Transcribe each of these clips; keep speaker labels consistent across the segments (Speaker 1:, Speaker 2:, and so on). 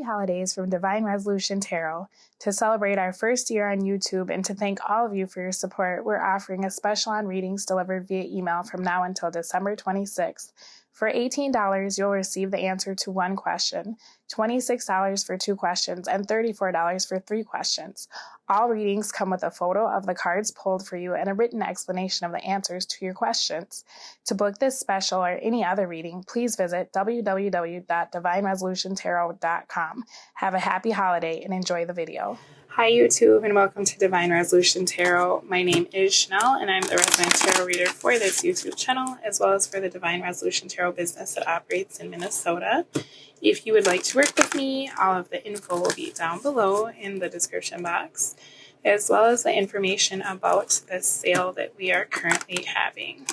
Speaker 1: Happy holidays from Divine Resolution Tarot. To celebrate our first year on YouTube and to thank all of you for your support, we're offering a special on readings delivered via email from now until December 26th. For $18, you'll receive the answer to one question, $26 for 2 questions, and $34 for 3 questions. All readings come with a photo of the cards pulled for you and a written explanation of the answers to your questions. To book this special or any other reading, please visit www.divineresolutiontarot.com. Have a happy holiday and enjoy the video. Hi YouTube and welcome to Divine Resolution Tarot. My name is Chanel and I'm the resident tarot reader for this YouTube channel as well as for the Divine Resolution Tarot business that operates in Minnesota. If you would like to work with me, all of the info will be down below in the description box, as well as the information about the sale that we are currently having.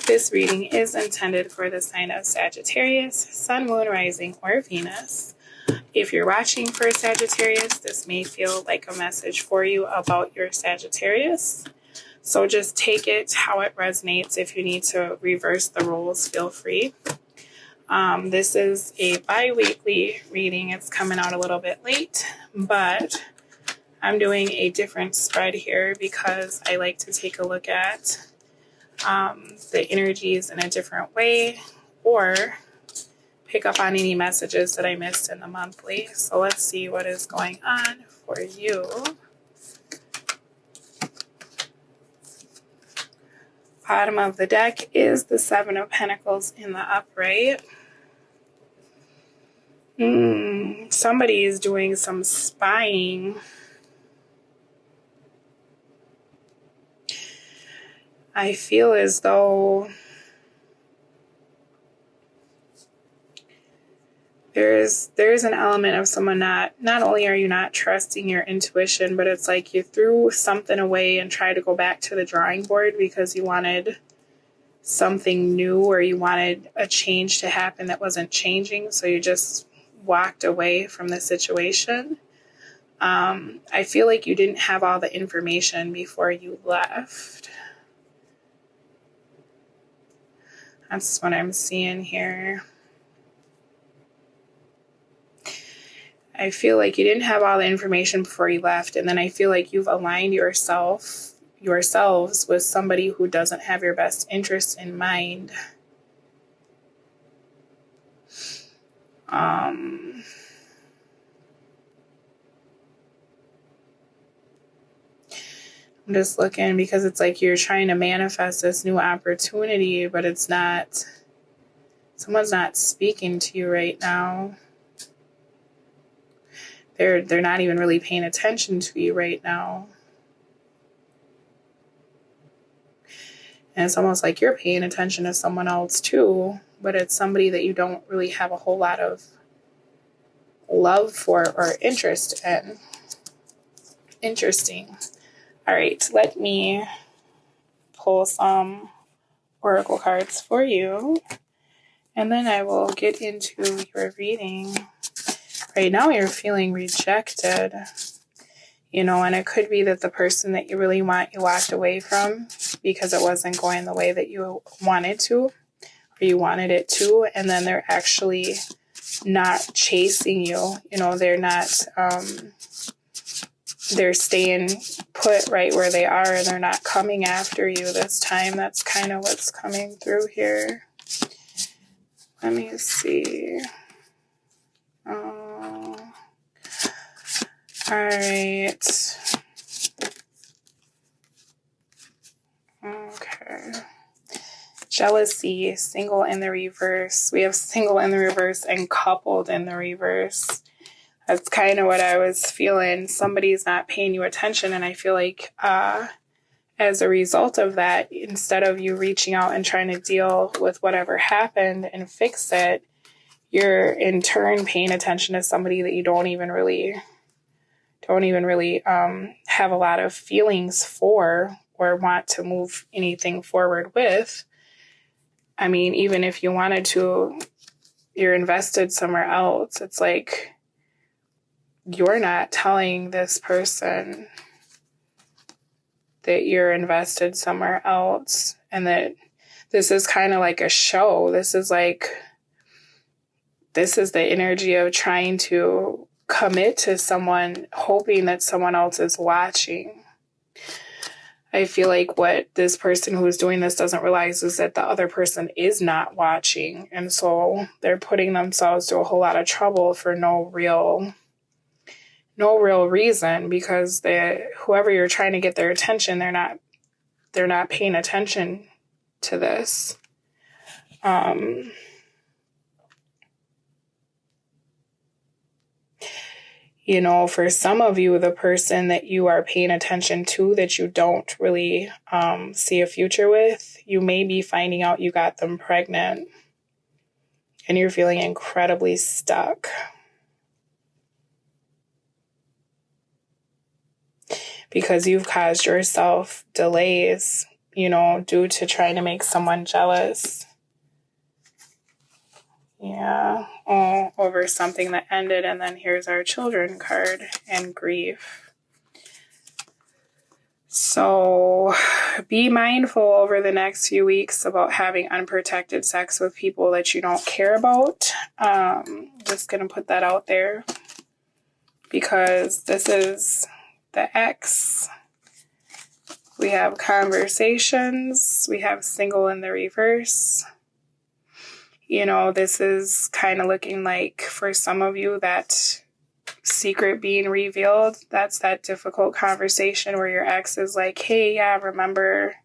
Speaker 1: This reading is intended for the sign of Sagittarius, Sun, Moon, Rising, or Venus. If you're watching for Sagittarius, this may feel like a message for you about your Sagittarius. So just take it how it resonates. If you need to reverse the roles, feel free. This is a bi-weekly reading. It's coming out a little bit late, but I'm doing a different spread here because I like to take a look at the energies in a different way or pick up on any messages that I missed in the monthly. So let's see what is going on for you. Bottom of the deck is the 7 of Pentacles in the upright. Somebody is doing some spying. I feel as though there's an element of someone not only are you not trusting your intuition, but it's like you threw something away and tried to go back to the drawing board because you wanted something new or you wanted a change to happen that wasn't changing. So you just walked away from the situation. I feel like you didn't have all the information before you left. That's what I'm seeing here. I feel like you didn't have all the information before you left, and then I feel like you've aligned yourselves with somebody who doesn't have your best interest in mind. I'm just looking because it's like you're trying to manifest this new opportunity, but it's not, someone's not speaking to you right now. They're not even really paying attention to you right now. And it's almost like you're paying attention to someone else too, but it's somebody that you don't really have a whole lot of love for or interest in. Interesting. All right, let me pull some oracle cards for you, and then I will get into your reading. Right now you're feeling rejected, and it could be that the person that you really want, you walked away from because it wasn't going the way that you wanted to, or you wanted it to, and then they're actually not chasing you. They're not, they're staying put right where they are, and they're not coming after you this time. That's kind of what's coming through here. Let me see. All right. Okay. Jealousy, single in the reverse. We have single in the reverse and coupled in the reverse. That's kind of what I was feeling. Somebody's not paying you attention, and I feel like as a result of that, instead of you reaching out and trying to deal with whatever happened and fix it, you're in turn paying attention to somebody that you don't even really have a lot of feelings for or want to move anything forward with. I mean, even if you wanted to, you're invested somewhere else. It's like you're not telling this person that you're invested somewhere else, and that this is kind of like a show. This is like this is the energy of trying to commit to someone, hoping that someone else is watching. I feel like what this person who is doing this doesn't realize is that the other person is not watching. And so they're putting themselves to a whole lot of trouble for no real reason, because whoever you're trying to get their attention, they're not paying attention to this. You know, for some of you, the person that you are paying attention to that you don't really see a future with, you may be finding out you got them pregnant and you're feeling incredibly stuck. Because you've caused yourself delays, you know, due to trying to make someone jealous. Yeah, over something that ended, and then here's our children card and grief. So be mindful over the next few weeks about having unprotected sex with people that you don't care about. Just going to put that out there, because this is the X. We have conversations. We have single in the reverse. You know, this is kind of looking like, for some of you, that secret being revealed. That's that difficult conversation where your ex is like, hey, yeah, remember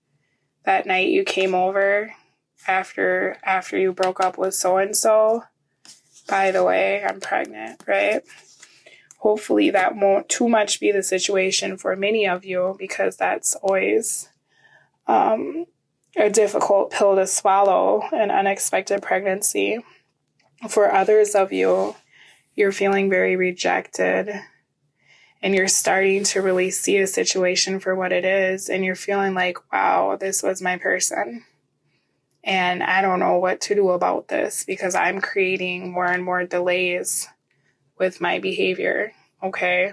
Speaker 1: that night you came over after you broke up with so-and-so? By the way, I'm pregnant, right? Hopefully that won't too much be the situation for many of you, because that's always a difficult pill to swallow, an unexpected pregnancy. For others of you, you're feeling very rejected and you're starting to really see a situation for what it is. And you're feeling like, wow, this was my person. And I don't know what to do about this, because I'm creating more and more delays with my behavior. Okay.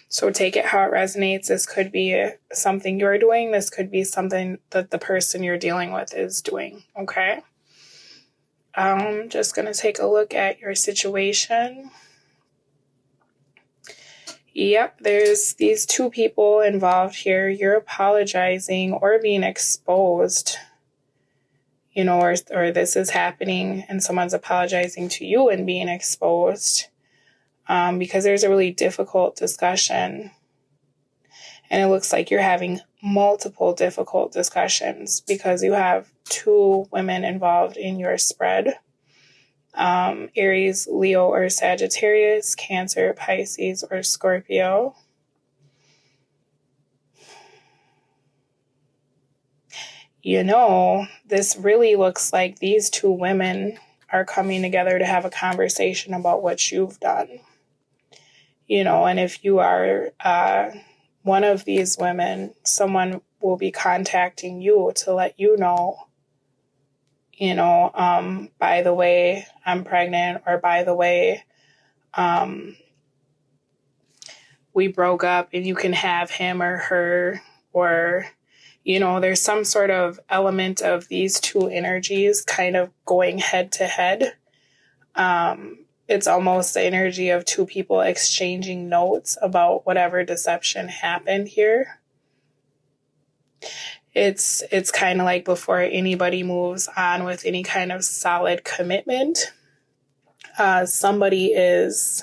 Speaker 1: So take it how it resonates. This could be something you're doing. This could be something that the person you're dealing with is doing. Okay. I'm just going to take a look at your situation. Yep, there's these two people involved here. You're apologizing or being exposed, you know, or this is happening and someone's apologizing to you and being exposed. Because there's a really difficult discussion, and it looks like you're having multiple difficult discussions because you have two women involved in your spread. Aries, Leo, or Sagittarius, Cancer, Pisces, or Scorpio. You know, this really looks like these two women are coming together to have a conversation about what you've done. You know, and if you are one of these women, someone will be contacting you to let you know, by the way, I'm pregnant, or by the way, we broke up and you can have him or her, or, you know, there's some sort of element of these two energies kind of going head to head. It's almost the energy of two people exchanging notes about whatever deception happened here. It's kind of like before anybody moves on with any kind of solid commitment, somebody is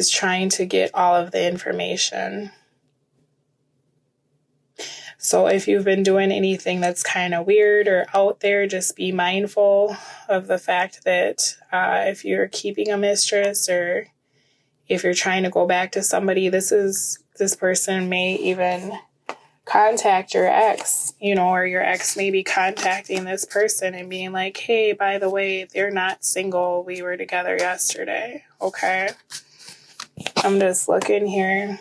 Speaker 1: trying to get all of the information. So if you've been doing anything that's kind of weird or out there, just be mindful of the fact that if you're keeping a mistress, or if you're trying to go back to somebody, this person may even contact your ex, or your ex may be contacting this person and being like, hey, by the way, they're not single. We were together yesterday. Okay. I'm just looking here.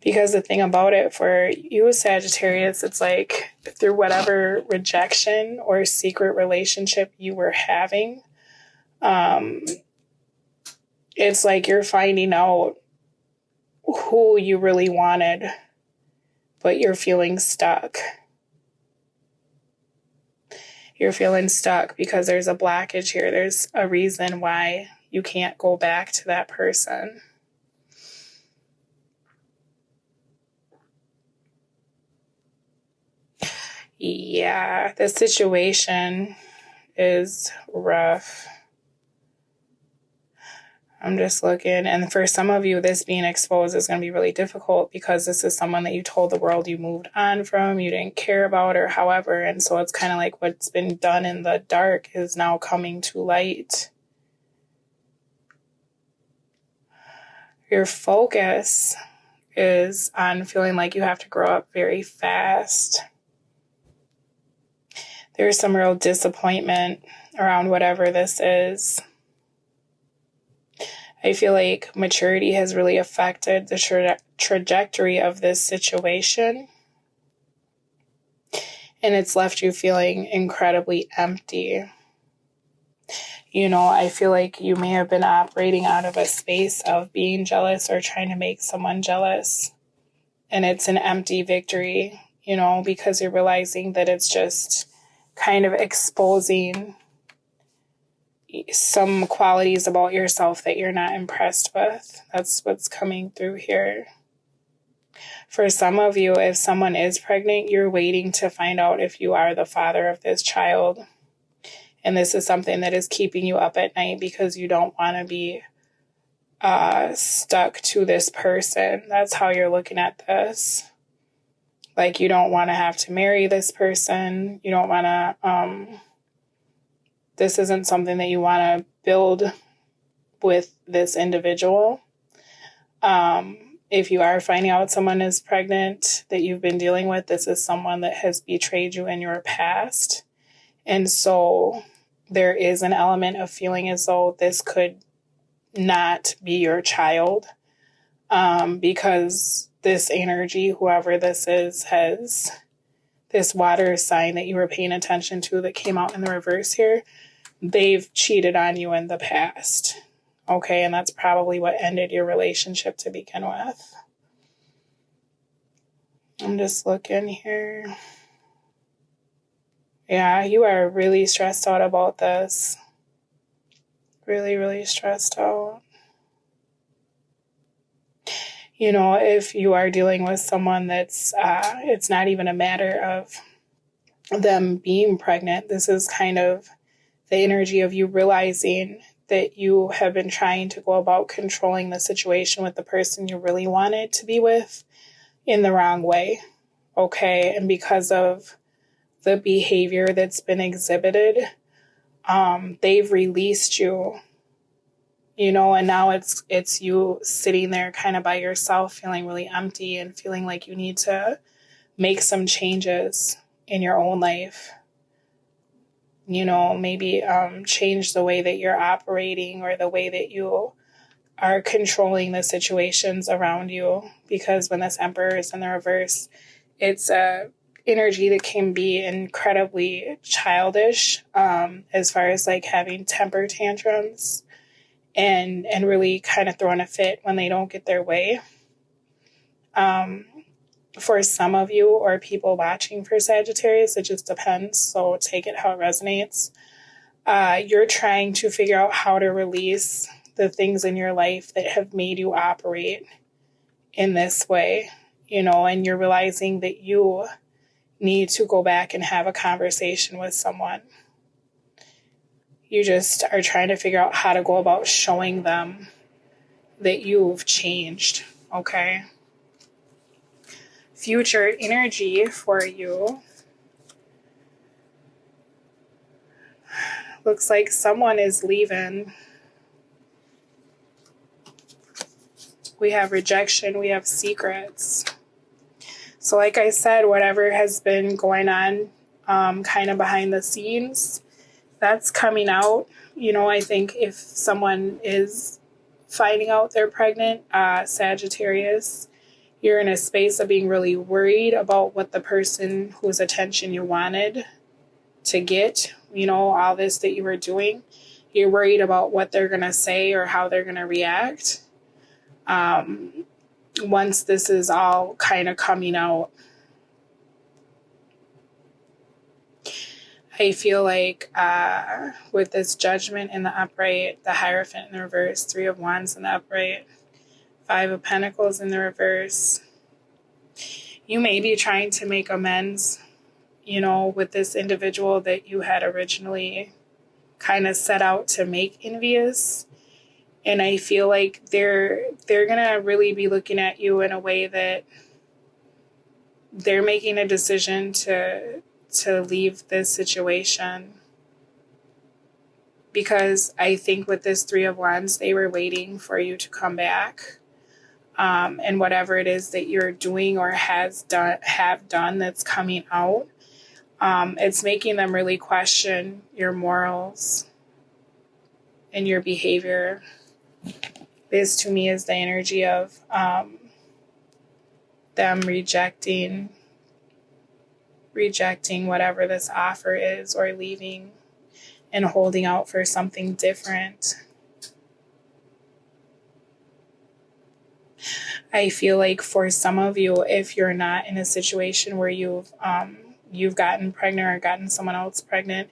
Speaker 1: Because the thing about it for you, Sagittarius, it's like through whatever rejection or secret relationship you were having, it's like you're finding out who you really wanted, but you're feeling stuck. You're feeling stuck because there's a blockage here. There's a reason why you can't go back to that person. Yeah, the situation is rough. I'm just looking, and for some of you, this being exposed is going to be really difficult because this is someone that you told the world you moved on from, you didn't care about, or however, and so it's kind of like what's been done in the dark is now coming to light. Your focus is on feeling like you have to grow up very fast. There's some real disappointment around whatever this is. I feel like maturity has really affected the trajectory of this situation. And it's left you feeling incredibly empty. You know, I feel like you may have been operating out of a space of being jealous or trying to make someone jealous. And it's an empty victory, you know, because you're realizing that it's just kind of exposing some qualities about yourself that you're not impressed with. That's what's coming through here. For some of you, if someone is pregnant, you're waiting to find out if you are the father of this child. And this is something that is keeping you up at night because you don't want to be stuck to this person. That's how you're looking at this. Like, you don't want to have to marry this person. You don't want to... This isn't something that you want to build with this individual. If you are finding out someone is pregnant that you've been dealing with, this is someone that has betrayed you in your past. And so there is an element of feeling as though this could not be your child, because this energy, whoever this is, has this water sign that you were paying attention to that came out in the reverse here. They've cheated on you in the past. Okay, and that's probably what ended your relationship to begin with. I'm just looking here. Yeah, you are really stressed out about this. Really, really stressed out. You know, if you are dealing with someone that's, it's not even a matter of them being pregnant. This is kind of the energy of you realizing that you have been trying to go about controlling the situation with the person you really wanted to be with in the wrong way. Okay, and because of the behavior that's been exhibited, they've released you, you know, and now it's you sitting there kind of by yourself, feeling really empty and feeling like you need to make some changes in your own life. You know, maybe change the way that you're operating or the way that you are controlling the situations around you. Because when this Emperor is in the reverse, it's a energy that can be incredibly childish, as far as like having temper tantrums and really kind of throwing a fit when they don't get their way. For some of you or people watching for Sagittarius, it just depends. So take it how it resonates. You're trying to figure out how to release the things in your life that have made you operate in this way, you know, and you're realizing that you need to go back and have a conversation with someone. You just are trying to figure out how to go about showing them that you've changed, okay? Future energy for you. Looks like someone is leaving. We have rejection. We have secrets. So like I said, whatever has been going on kind of behind the scenes, that's coming out. You know, I think if someone is finding out they're pregnant, Sagittarius, you're in a space of being really worried about what the person whose attention you wanted to get, you know, all this that you were doing. You're worried about what they're going to say or how they're going to react. Once this is all kind of coming out, I feel like with this Judgment in the upright, the Hierophant in the reverse, 3 of Wands in the upright, 5 of Pentacles in the reverse, you may be trying to make amends, you know, with this individual that you had originally kind of set out to make envious. And I feel like they're going to really be looking at you in a way that they're making a decision to leave this situation. Because I think with this 3 of Wands, they were waiting for you to come back. And whatever it is that you're doing or have done that's coming out, it's making them really question your morals and your behavior. This to me is the energy of them rejecting whatever this offer is, or leaving and holding out for something different. I feel like for some of you, if you're not in a situation where you've gotten pregnant or gotten someone else pregnant,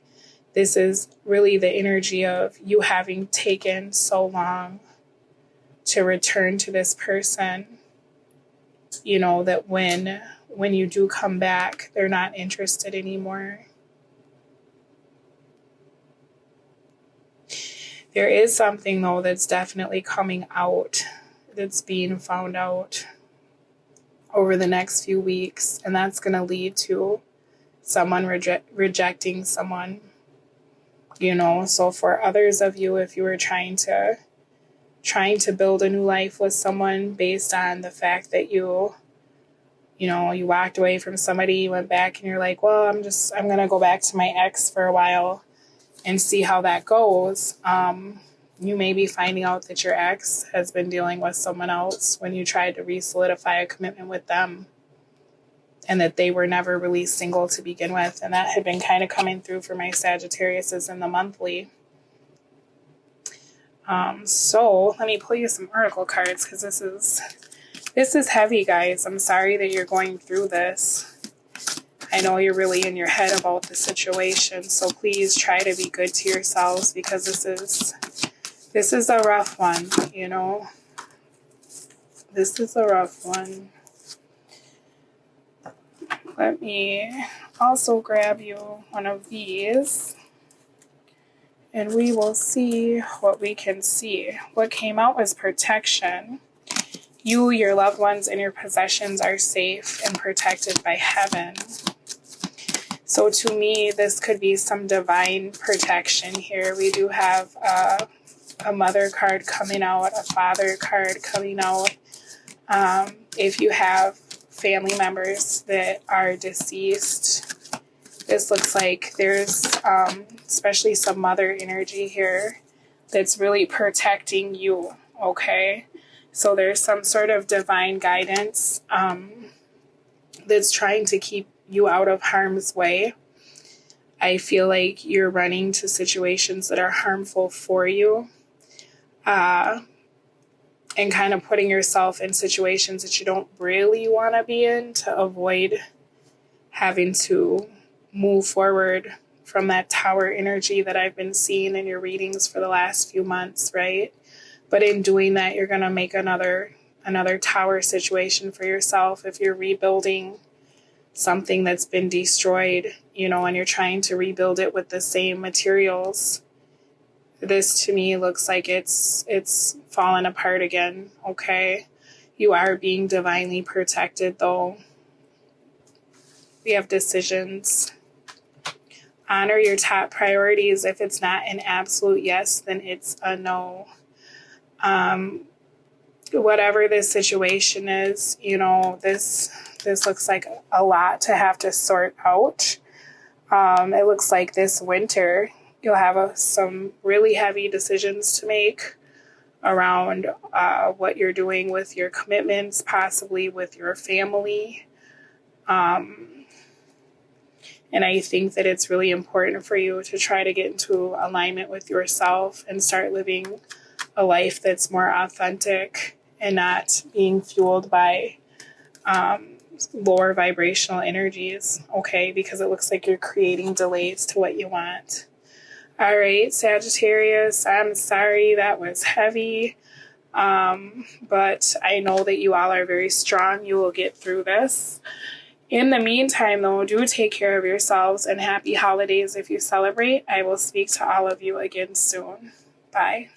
Speaker 1: this is really the energy of you having taken so long to return to this person, you know, that when you do come back, they're not interested anymore. There is something, though, that's definitely coming out, that's being found out over the next few weeks, and that's going to lead to someone rejecting someone, you know. So for others of you, if you were trying to build a new life with someone based on the fact that you walked away from somebody, you went back and you're like, well, I'm going to go back to my ex for a while and see how that goes. You may be finding out that your ex has been dealing with someone else when you tried to re-solidify a commitment with them, and that they were never really single to begin with. And that had been kind of coming through for my Sagittariuses in the monthly. So let me pull you some oracle cards, because this is heavy, guys. I'm sorry that you're going through this. I know you're really in your head about the situation, so please try to be good to yourselves, because this is a rough one, you know. This is a rough one. Let me also grab you one of these, and we will see what we can see. What came out was protection. You, your loved ones, and your possessions are safe and protected by heaven. So to me, this could be some divine protection here. We do have a mother card coming out, a father card coming out. If you have family members that are deceased, this looks like there's especially some mother energy here that's really protecting you, okay? So there's some sort of divine guidance that's trying to keep you out of harm's way. I feel like you're running to situations that are harmful for you, and kind of putting yourself in situations that you don't really want to be in, to avoid having to move forward from that tower energy that I've been seeing in your readings for the last few months, right? But in doing that, you're going to make another tower situation for yourself. If you're rebuilding something that's been destroyed, you know, and you're trying to rebuild it with the same materials, this to me looks like it's fallen apart again, okay? You are being divinely protected, though. We have decisions. Honor your top priorities. If it's not an absolute yes, then it's a no. Whatever this situation is, you know, this looks like a lot to have to sort out. It looks like this winter you'll have some really heavy decisions to make around what you're doing with your commitments, possibly with your family. And I think that it's really important for you to try to get into alignment with yourself and start living a life that's more authentic and not being fueled by lower vibrational energies, okay? Because it looks like you're creating delays to what you want. All right, Sagittarius, I'm sorry that was heavy, but I know that you all are very strong. You will get through this. In the meantime, though, do take care of yourselves, and happy holidays if you celebrate. I will speak to all of you again soon. Bye.